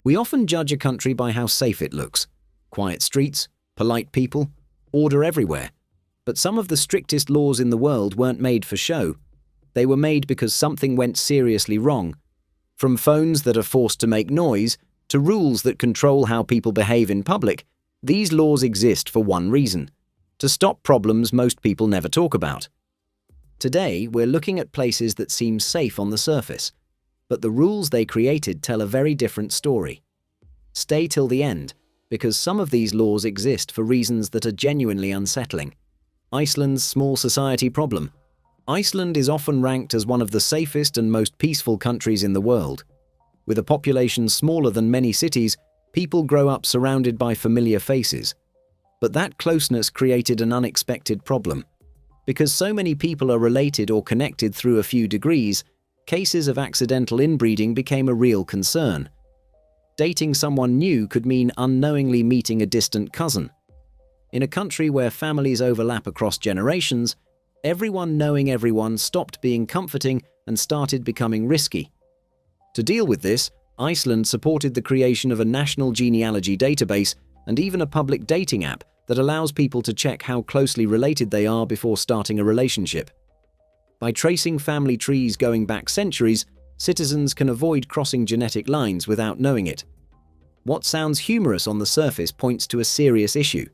We often judge a country by how safe it looks. Quiet streets, polite people, order everywhere. But some of the strictest laws in the world weren't made for show. They were made because something went seriously wrong. From phones that are forced to make noise, to rules that control how people behave in public, these laws exist for one reason: to stop problems most people never talk about. Today, we're looking at places that seem safe on the surface, but the rules they created tell a very different story. Stay till the end, because some of these laws exist for reasons that are genuinely unsettling. Iceland's small society problem. Iceland is often ranked as one of the safest and most peaceful countries in the world. With a population smaller than many cities, people grow up surrounded by familiar faces. But that closeness created an unexpected problem. Because so many people are related or connected through a few degrees, cases of accidental inbreeding became a real concern. Dating someone new could mean unknowingly meeting a distant cousin. In a country where families overlap across generations, everyone knowing everyone stopped being comforting and started becoming risky. To deal with this, Iceland supported the creation of a national genealogy database and even a public dating app that allows people to check how closely related they are before starting a relationship. By tracing family trees going back centuries, citizens can avoid crossing genetic lines without knowing it. What sounds humorous on the surface points to a serious issue.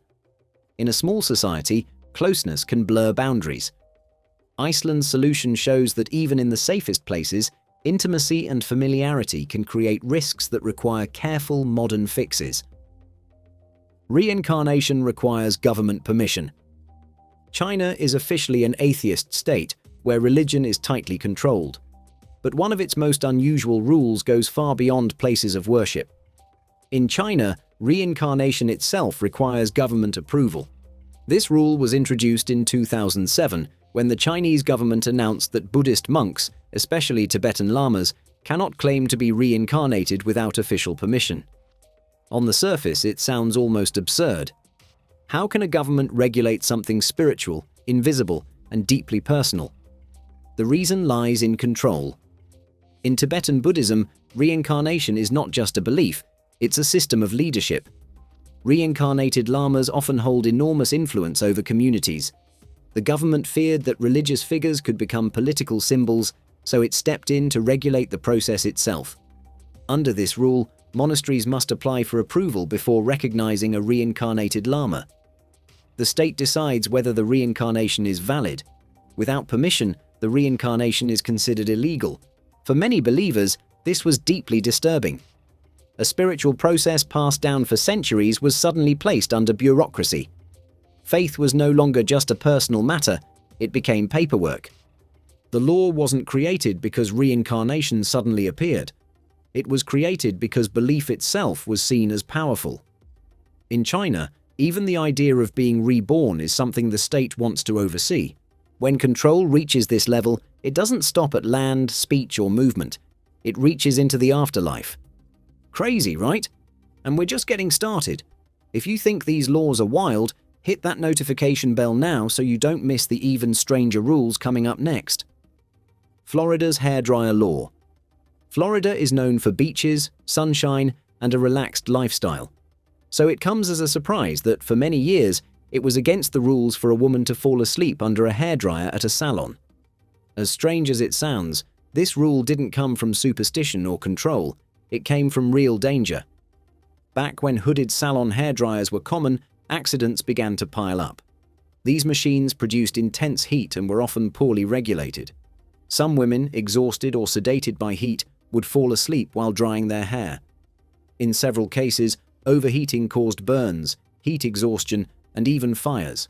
In a small society, closeness can blur boundaries. Iceland's solution shows that even in the safest places, intimacy and familiarity can create risks that require careful modern fixes. Reincarnation requires government permission. China is officially an atheist state, where religion is tightly controlled. But one of its most unusual rules goes far beyond places of worship. In China, reincarnation itself requires government approval. This rule was introduced in 2007 when the Chinese government announced that Buddhist monks, especially Tibetan lamas, cannot claim to be reincarnated without official permission. On the surface, it sounds almost absurd. How can a government regulate something spiritual, invisible, and deeply personal? The reason lies in control. In Tibetan Buddhism, reincarnation is not just a belief, it's a system of leadership. Reincarnated lamas often hold enormous influence over communities. The government feared that religious figures could become political symbols, so it stepped in to regulate the process itself. Under this rule, monasteries must apply for approval before recognizing a reincarnated lama. The state decides whether the reincarnation is valid. Without permission, the reincarnation is considered illegal. For many believers, this was deeply disturbing. A spiritual process passed down for centuries was suddenly placed under bureaucracy. Faith was no longer just a personal matter, it became paperwork. The law wasn't created because reincarnation suddenly appeared. It was created because belief itself was seen as powerful. In China, even the idea of being reborn is something the state wants to oversee. When control reaches this level, it doesn't stop at land, speech, or movement. It reaches into the afterlife. Crazy, right? And we're just getting started. If you think these laws are wild, hit that notification bell now so you don't miss the even stranger rules coming up next. Florida's hairdryer law. Florida is known for beaches, sunshine, and a relaxed lifestyle. So it comes as a surprise that for many years, it was against the rules for a woman to fall asleep under a hairdryer at a salon. As strange as it sounds, this rule didn't come from superstition or control, it came from real danger. Back when hooded salon hairdryers were common, accidents began to pile up. These machines produced intense heat and were often poorly regulated. Some women, exhausted or sedated by heat, would fall asleep while drying their hair. In several cases, overheating caused burns, heat exhaustion, and even fires.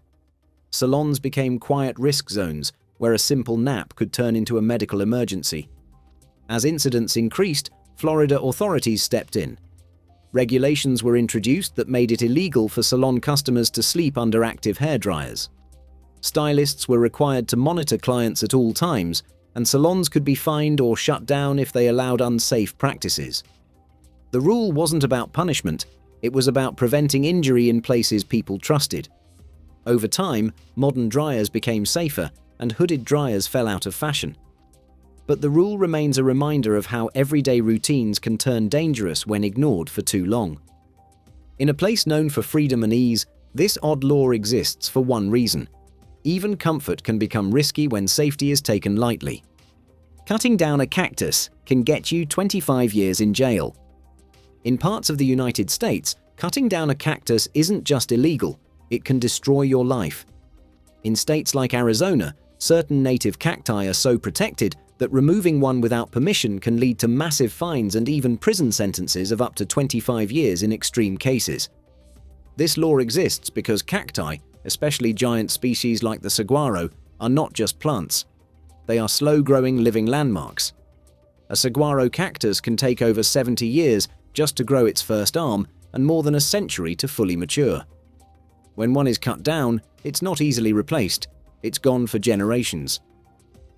Salons became quiet risk zones where a simple nap could turn into a medical emergency. As incidents increased, Florida authorities stepped in. Regulations were introduced that made it illegal for salon customers to sleep under active hairdryers. Stylists were required to monitor clients at all times, and salons could be fined or shut down if they allowed unsafe practices. The rule wasn't about punishment, it was about preventing injury in places people trusted. Over time, modern dryers became safer, and hooded dryers fell out of fashion. But the rule remains a reminder of how everyday routines can turn dangerous when ignored for too long. In a place known for freedom and ease, this odd law exists for one reason. Even comfort can become risky when safety is taken lightly. Cutting down a cactus can get you 25 years in jail. In parts of the United States, cutting down a cactus isn't just illegal, it can destroy your life. In states like Arizona, certain native cacti are so protected that removing one without permission can lead to massive fines and even prison sentences of up to 25 years in extreme cases. This law exists because cacti, especially giant species like the saguaro, are not just plants. They are slow-growing living landmarks. A saguaro cactus can take over 70 years just to grow its first arm and more than a century to fully mature. When one is cut down, it's not easily replaced. It's gone for generations.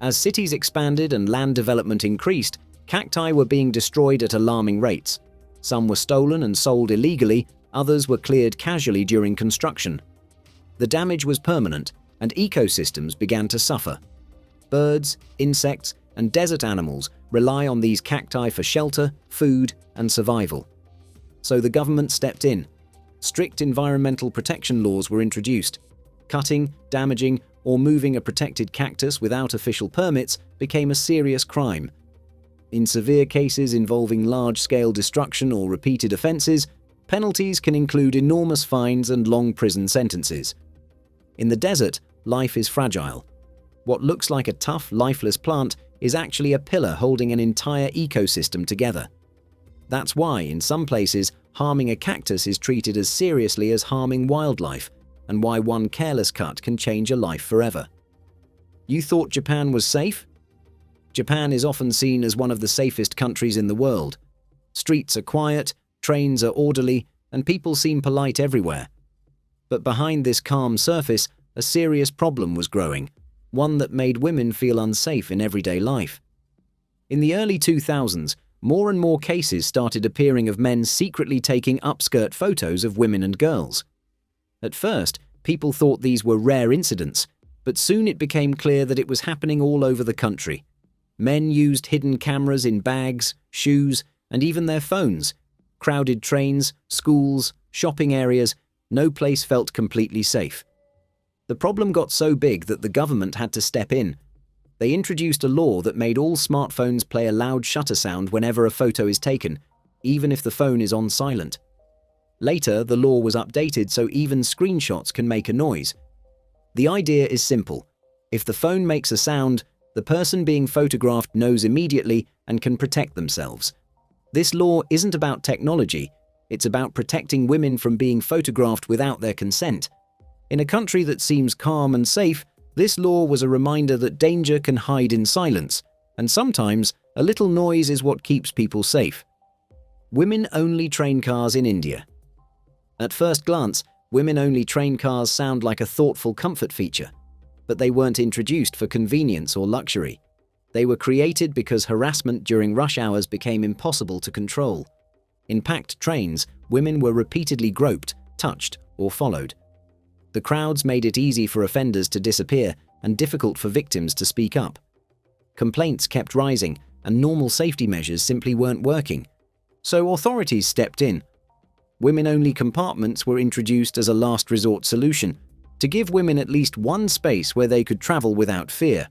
As cities expanded and land development increased, cacti were being destroyed at alarming rates. Some were stolen and sold illegally, others were cleared casually during construction. The damage was permanent, and ecosystems began to suffer. Birds, insects, and desert animals rely on these cacti for shelter, food, and survival. So the government stepped in. Strict environmental protection laws were introduced. Cutting, damaging, or moving a protected cactus without official permits became a serious crime. In severe cases involving large-scale destruction or repeated offenses, penalties can include enormous fines and long prison sentences. In the desert, life is fragile. What looks like a tough, lifeless plant is actually a pillar holding an entire ecosystem together. That's why, in some places, harming a cactus is treated as seriously as harming wildlife, and why one careless cut can change a life forever. You thought Japan was safe? Japan is often seen as one of the safest countries in the world. Streets are quiet, trains are orderly, and people seem polite everywhere. But behind this calm surface, a serious problem was growing, one that made women feel unsafe in everyday life. In the early 2000s, more and more cases started appearing of men secretly taking upskirt photos of women and girls. At first, people thought these were rare incidents, but soon it became clear that it was happening all over the country. Men used hidden cameras in bags, shoes, and even their phones. Crowded trains, schools, shopping areas, no place felt completely safe. The problem got so big that the government had to step in. They introduced a law that made all smartphones play a loud shutter sound whenever a photo is taken, even if the phone is on silent. Later, the law was updated so even screenshots can make a noise. The idea is simple. If the phone makes a sound, the person being photographed knows immediately and can protect themselves. This law isn't about technology, it's about protecting women from being photographed without their consent. In a country that seems calm and safe, this law was a reminder that danger can hide in silence, and sometimes a little noise is what keeps people safe. Women-only train cars in India. At first glance, women-only train cars sound like a thoughtful comfort feature, but they weren't introduced for convenience or luxury. They were created because harassment during rush hours became impossible to control. In packed trains, women were repeatedly groped, touched, or followed. The crowds made it easy for offenders to disappear and difficult for victims to speak up. Complaints kept rising, and normal safety measures simply weren't working. So authorities stepped in. Women-only compartments were introduced as a last resort solution, to give women at least one space where they could travel without fear.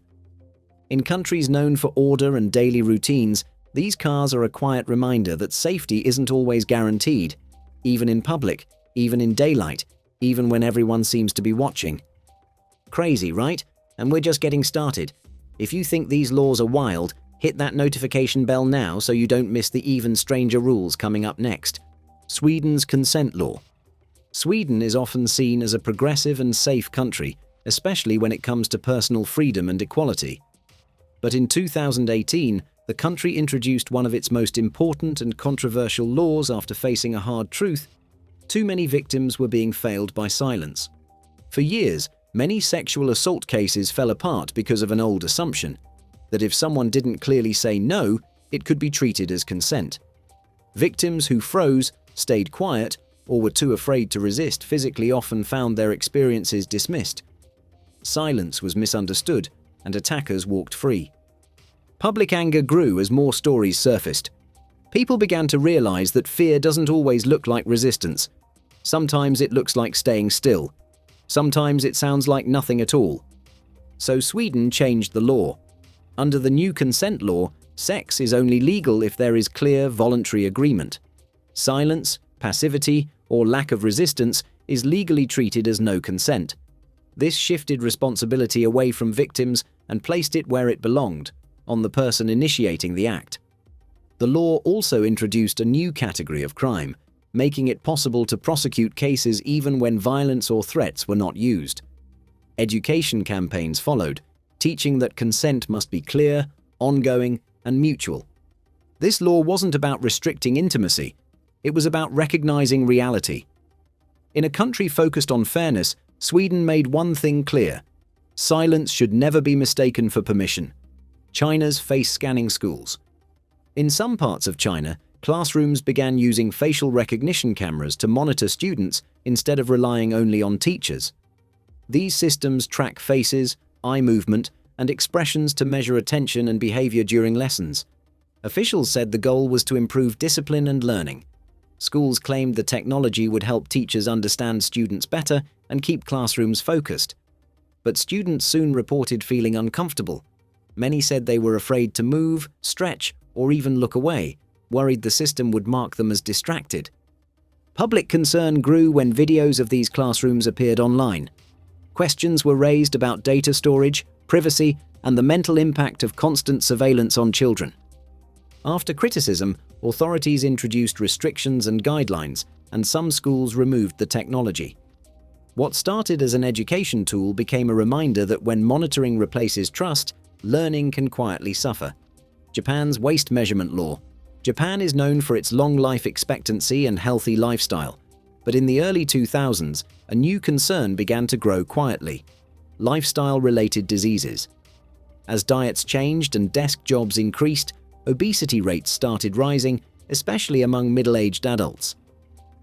In countries known for order and daily routines, these cars are a quiet reminder that safety isn't always guaranteed, even in public, even in daylight, even when everyone seems to be watching. Crazy, right? And we're just getting started. If you think these laws are wild, hit that notification bell now so you don't miss the even stranger rules coming up next. Sweden's consent law. Sweden is often seen as a progressive and safe country, especially when it comes to personal freedom and equality. But in 2018, the country introduced one of its most important and controversial laws after facing a hard truth: too many victims were being failed by silence. For years, many sexual assault cases fell apart because of an old assumption that if someone didn't clearly say no, it could be treated as consent. Victims who froze, stayed quiet, or were too afraid to resist physically often found their experiences dismissed. Silence was misunderstood, and attackers walked free. Public anger grew as more stories surfaced. People began to realize that fear doesn't always look like resistance. Sometimes it looks like staying still. Sometimes it sounds like nothing at all. So Sweden changed the law. Under the new consent law, sex is only legal if there is clear voluntary agreement. Silence, passivity, or lack of resistance is legally treated as no consent. This shifted responsibility away from victims and placed it where it belonged, on the person initiating the act. The law also introduced a new category of crime, making it possible to prosecute cases even when violence or threats were not used. Education campaigns followed, teaching that consent must be clear, ongoing, and mutual. This law wasn't about restricting intimacy, it was about recognizing reality. In a country focused on fairness, Sweden made one thing clear: silence should never be mistaken for permission. China's face scanning schools. In some parts of China, classrooms began using facial recognition cameras to monitor students instead of relying only on teachers. These systems track faces, eye movement, and expressions to measure attention and behavior during lessons. Officials said the goal was to improve discipline and learning. Schools claimed the technology would help teachers understand students better and keep classrooms focused. But students soon reported feeling uncomfortable. Many said they were afraid to move, stretch, or even look away, worried the system would mark them as distracted. Public concern grew when videos of these classrooms appeared online. Questions were raised about data storage, privacy, and the mental impact of constant surveillance on children. After criticism, authorities introduced restrictions and guidelines, and some schools removed the technology. What started as an education tool became a reminder that when monitoring replaces trust, learning can quietly suffer. Japan's waist measurement law. Japan is known for its long life expectancy and healthy lifestyle. But in the early 2000s, a new concern began to grow quietly: lifestyle-related diseases. As diets changed and desk jobs increased, obesity rates started rising, especially among middle-aged adults.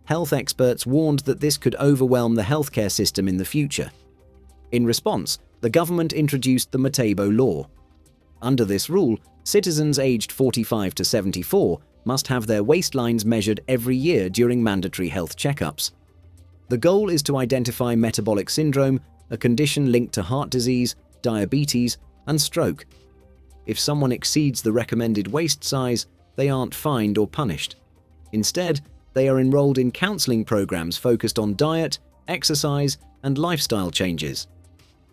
Health experts warned that this could overwhelm the healthcare system in the future. In response, the government introduced the Metabo law. Under this rule, citizens aged 45 to 74 must have their waistlines measured every year during mandatory health checkups. The goal is to identify metabolic syndrome, a condition linked to heart disease, diabetes, and stroke. If someone exceeds the recommended waist size, they aren't fined or punished. Instead, they are enrolled in counseling programs focused on diet, exercise, and lifestyle changes.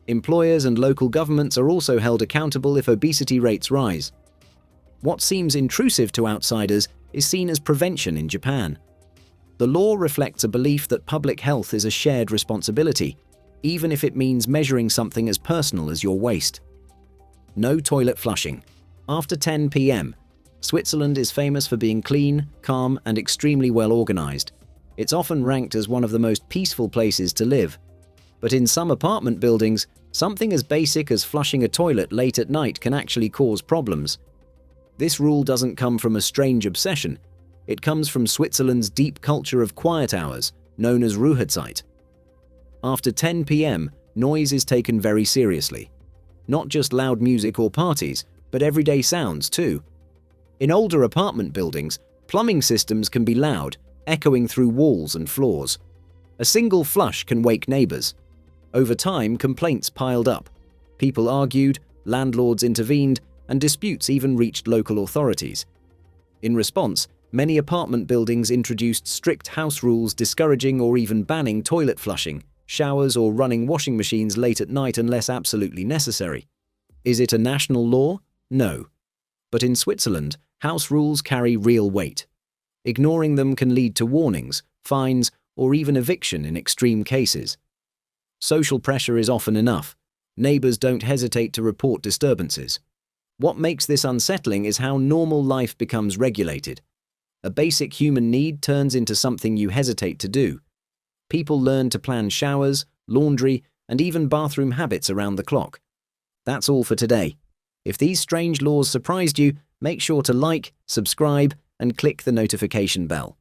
Employers and local governments are also held accountable if obesity rates rise. What seems intrusive to outsiders is seen as prevention in Japan. The law reflects a belief that public health is a shared responsibility, even if it means measuring something as personal as your waist. No toilet flushing. After 10 p.m., Switzerland is famous for being clean, calm, and extremely well organized. It's often ranked as one of the most peaceful places to live. But in some apartment buildings, something as basic as flushing a toilet late at night can actually cause problems. This rule doesn't come from a strange obsession. It comes from Switzerland's deep culture of quiet hours, known as Ruhezeit. After 10 p.m., noise is taken very seriously. Not just loud music or parties, but everyday sounds too. In older apartment buildings, plumbing systems can be loud, echoing through walls and floors. A single flush can wake neighbors. Over time, complaints piled up. People argued, landlords intervened, and disputes even reached local authorities. In response, many apartment buildings introduced strict house rules discouraging or even banning toilet flushing, showers, or running washing machines late at night unless absolutely necessary. Is it a national law? No. But in Switzerland, house rules carry real weight. Ignoring them can lead to warnings, fines, or even eviction in extreme cases. Social pressure is often enough. Neighbors don't hesitate to report disturbances. What makes this unsettling is how normal life becomes regulated. A basic human need turns into something you hesitate to do. People learn to plan showers, laundry, and even bathroom habits around the clock. That's all for today. If these strange laws surprised you, make sure to like, subscribe, and click the notification bell.